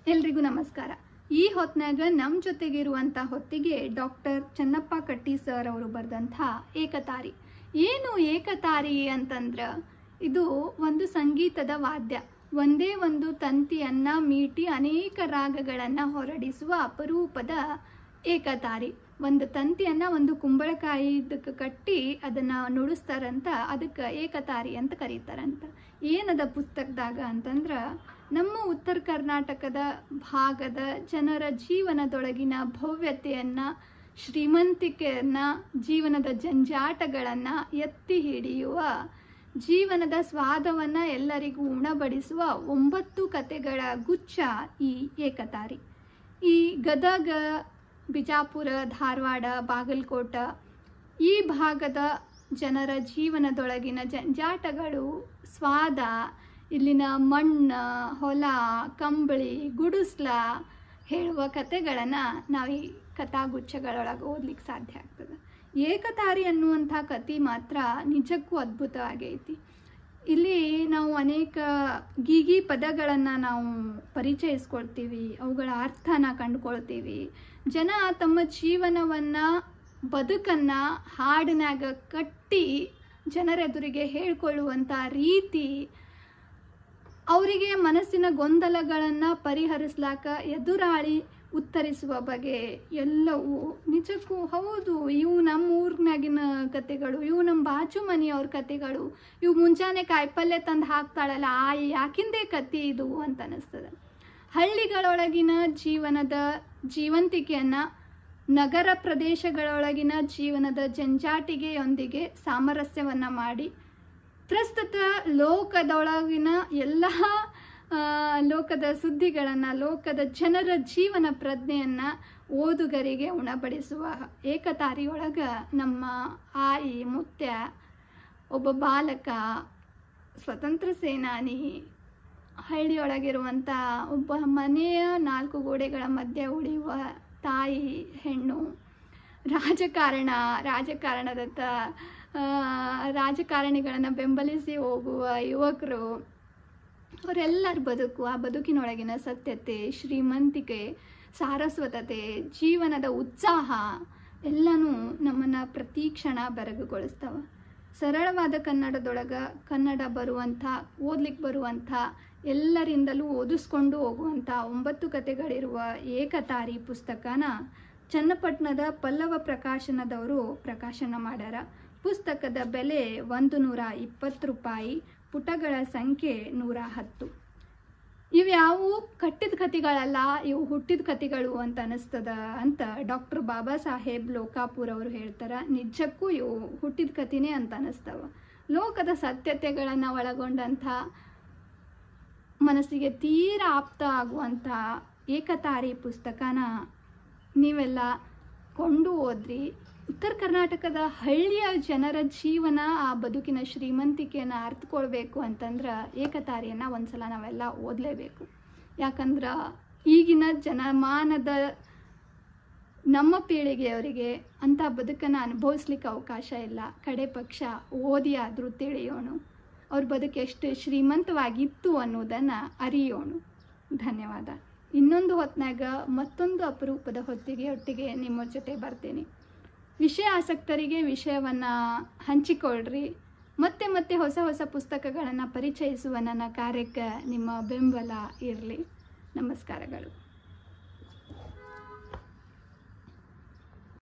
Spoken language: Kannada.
ಎಲ್ರಿಗೂ ನಮಸ್ಕಾರ. ಈ ಹೊತ್ನಾಗ ನಮ್ಮ ಜೊತೆಗಿರುವಂಥ ಹೊತ್ತಿಗೆ ಡಾಕ್ಟರ್ ಚನ್ನಪ್ಪ ಕಟ್ಟಿ ಸರ್ ಅವರು ಬರೆದಂಥ ಏಕತಾರಿ. ಏನು ಏಕತಾರಿ ಅಂತಂದ್ರೆ ಇದು ಒಂದು ಸಂಗೀತದ ವಾದ್ಯ. ಒಂದೇ ಒಂದು ತಂತಿಯನ್ನು ಮೀಟಿ ಅನೇಕ ರಾಗಗಳನ್ನು ಹೊರಡಿಸುವ ಅಪರೂಪದ ಏಕತಾರಿ. ಒಂದು ತಂತಿಯನ್ನು ಒಂದು ಕುಂಬಳಕಾಯಿ ಇದಕ್ಕೆ ಕಟ್ಟಿ ಅದನ್ನು ನುಡಿಸ್ತಾರಂತ, ಅದಕ್ಕೆ ಏಕತಾರಿ ಅಂತ ಕರೀತಾರಂತ. ಏನದ ಪುಸ್ತಕದಾಗ ಅಂತಂದ್ರೆ ನಮ್ಮ ಉತ್ತರ ಕರ್ನಾಟಕದ ಭಾಗದ ಜನರ ಜೀವನದೊಳಗಿನ ಭವ್ಯತೆಯನ್ನು, ಶ್ರೀಮಂತಿಕೆಯನ್ನು, ಜೀವನದ ಜಂಜಾಟಗಳನ್ನು ಎತ್ತಿ ಹಿಡಿಯುವ, ಜೀವನದ ಸ್ವಾದವನ್ನು ಎಲ್ಲರಿಗೂ ಉಣಬಡಿಸುವ 9 ಕತೆಗಳ ಗುಚ್ಛ ಈ ಏಕತಾರಿ. ಈ ಗದಗ, ಬಿಜಾಪುರ, ಧಾರವಾಡ, ಬಾಗಲಕೋಟ ಈ ಭಾಗದ ಜನರ ಜೀವನದೊಳಗಿನ ಜಂಜಾಟಗಳು, ಸ್ವಾದ, ಇಲ್ಲಿನ ಮಣ್ಣು, ಹೊಲ, ಕಂಬಳಿ, ಗುಡಿಸ್ಲ ಹೇಳುವ ಕತೆಗಳನ್ನು ನಾವು ಈ ಕಥಾಗುಚ್ಛಗಳೊಳಗೆ ಓದ್ಲಿಕ್ಕೆ ಸಾಧ್ಯ ಆಗ್ತದೆ. ಏಕತಾರಿ ಅನ್ನುವಂಥ ಕತೆ ಮಾತ್ರ ನಿಜಕ್ಕೂ ಅದ್ಭುತವಾಗೈತಿ. ಇಲ್ಲಿ ನಾವು ಅನೇಕ ಗೀಗಿ ಪದಗಳನ್ನು ನಾವು ಪರಿಚಯಿಸ್ಕೊಳ್ತೀವಿ, ಅವುಗಳ ಅರ್ಥನ ಕಂಡುಕೊಳ್ತೀವಿ. ಜನ ತಮ್ಮ ಜೀವನವನ್ನು, ಬದುಕನ್ನು ಹಾಡಿನಾಗ ಕಟ್ಟಿ ಜನರೆದುರಿಗೆ ಹೇಳ್ಕೊಳ್ಳುವಂಥ ರೀತಿ, ಅವರಿಗೆ ಮನಸ್ಸಿನ ಗೊಂದಲಗಳನ್ನು ಪರಿಹರಿಸ್ಲಾಕ ಎದುರಾಳಿ ಉತ್ತರಿಸುವ ಬಗೆ ಎಲ್ಲವೂ ನಿಜಕ್ಕೂ ಹೌದು, ಇವು ನಮ್ಮ ಊರಿನಾಗಿನ ಕತೆಗಳು, ಇವು ನಮ್ಮ ಬಾಜು ಮನೆಯವ್ರ ಕತೆಗಳು, ಇವು ಮುಂಜಾನೆ ಕಾಯಿಪಲ್ಯ ತಂದು ಹಾಕ್ತಾಳಲ್ಲ ಯಾಕಿಂದೇ ಕತೆ ಇದು ಅಂತ ಅನ್ನಿಸ್ತದೆ. ಹಳ್ಳಿಗಳೊಳಗಿನ ಜೀವನದ ಜೀವಂತಿಕೆಯನ್ನು ನಗರ ಪ್ರದೇಶಗಳೊಳಗಿನ ಜೀವನದ ಜಂಜಾಟಿಗೆಯೊಂದಿಗೆ ಸಾಮರಸ್ಯವನ್ನು ಮಾಡಿ ಪ್ರಸ್ತುತ ಲೋಕದೊಳಗಿನ ಎಲ್ಲ ಲೋಕದ ಸುದ್ದಿಗಳನ್ನು, ಲೋಕದ ಜನರ ಜೀವನ ಪ್ರಜ್ಞೆಯನ್ನು ಓದುಗರಿಗೆ ಉಣಬಡಿಸುವ ಏಕತಾರಿಯೊಳಗೆ ನಮ್ಮ ಆಯಿ, ಮುತ್ಯ, ಒಬ್ಬ ಬಾಲಕ, ಸ್ವತಂತ್ರ ಸೇನಾನಿ, ಹಳ್ಳಿಯೊಳಗಿರುವಂಥ ಒಬ್ಬ ಮನೆಯ 4 ಗೋಡೆಗಳ ಮಧ್ಯೆ ಉಳಿಯುವ ತಾಯಿ, ಹೆಣ್ಣು, ರಾಜಕಾರಣದತ್ತ ರಾಜಕಾರಣಿಗಳನ್ನು ಬೆಂಬಲಿಸಿ ಹೋಗುವ ಯುವಕರು, ಅವರೆಲ್ಲರ ಬದುಕು, ಆ ಬದುಕಿನೊಳಗಿನ ಸತ್ಯತೆ, ಶ್ರೀಮಂತಿಕೆ, ಸಾರಸ್ವತತೆ, ಜೀವನದ ಉತ್ಸಾಹ ಎಲ್ಲನೂ ನಮ್ಮನ್ನು ಪ್ರತಿಕ್ಷಣ ಬೆರಗುಗೊಳಿಸ್ತವೆ. ಸರಳವಾದ ಕನ್ನಡದೊಳಗೆ ಕನ್ನಡ ಬರುವಂಥ, ಓದ್ಲಿಕ್ಕೆ ಬರುವಂಥ, ಎಲ್ಲರಿಂದಲೂ ಓದಿಸ್ಕೊಂಡು ಹೋಗುವಂಥ 9 ಕತೆಗಳಿರುವ ಏಕತಾರಿ ಪುಸ್ತಕನ ಚನ್ನಪಟ್ಟಣದ ಪಲ್ಲವ ಪ್ರಕಾಶನದವರು ಪ್ರಕಾಶನ ಮಾಡ್ಯಾರ. ಪುಸ್ತಕದ ಬೆಲೆ 120 ರೂಪಾಯಿ, ಪುಟಗಳ ಸಂಖ್ಯೆ 110. ಇವ್ಯಾವು ಕಟ್ಟಿದ ಕತೆಗಳಲ್ಲ, ಇವು ಹುಟ್ಟಿದ ಕತೆಗಳು ಅಂತ ಅನಿಸ್ತದ ಅಂತ ಡಾಕ್ಟರ್ ಬಾಬಾ ಸಾಹೇಬ್ ಲೋಕಾಪುರ್ ಅವರು ಹೇಳ್ತಾರೆ. ನಿಜಕ್ಕೂ ಇವು ಹುಟ್ಟಿದ ಕತೆನೇ ಅಂತ ಅನಿಸ್ತವ. ಲೋಕದ ಸತ್ಯತೆಗಳನ್ನು ಒಳಗೊಂಡಂಥ, ಮನಸ್ಸಿಗೆ ತೀರ ಆಪ್ತ ಆಗುವಂಥ ಏಕತಾರಿ ಪುಸ್ತಕನ ನೀವೆಲ್ಲ ಕೊಂಡು ಓದ್ರಿ. ಉತ್ತರ ಕರ್ನಾಟಕದ ಹಳ್ಳಿಯ ಜನರ ಜೀವನ, ಆ ಬದುಕಿನ ಶ್ರೀಮಂತಿಕೆಯನ್ನು ಅರ್ಥಕೊಳ್ಬೇಕು ಅಂತಂದ್ರೆ ಏಕತಾರಿಯನ್ನು ಒಂದ್ಸಲ ನಾವೆಲ್ಲ ಓದಲೇಬೇಕು. ಯಾಕಂದ್ರೆ ಈಗಿನ ಜನಮಾನದ ನಮ್ಮ ಪೀಳಿಗೆಯವರಿಗೆ ಅಂಥ ಬದುಕನ್ನು ಅನುಭವಿಸ್ಲಿಕ್ಕೆ ಅವಕಾಶ ಇಲ್ಲ. ಕಡೆ ಪಕ್ಷ ಓದಿ ಆದರೂ ತಿಳಿಯೋಣ, ಅವ್ರ ಬದುಕು ಎಷ್ಟು ಶ್ರೀಮಂತವಾಗಿತ್ತು ಅನ್ನೋದನ್ನು ಅರಿಯೋಣ. ಧನ್ಯವಾದ. ಇನ್ನೊಂದು ಹೊತ್ನಾಗ ಮತ್ತೊಂದು ಅಪರೂಪದ ಒಟ್ಟಿಗೆ ನಿಮ್ಮ ಜೊತೆ ಬರ್ತೀನಿ. ವಿಷಯ ಆಸಕ್ತರಿಗೆ ವಿಷಯವನ್ನು ಹಂಚಿಕೊಳ್ಳ್ರಿ. ಮತ್ತೆ ಹೊಸ ಪುಸ್ತಕಗಳನ್ನು ಪರಿಚಯಿಸುವ ನನ್ನ ಕಾರ್ಯಕ್ಕೆ ನಿಮ್ಮ ಬೆಂಬಲ ಇರಲಿ. ನಮಸ್ಕಾರಗಳು.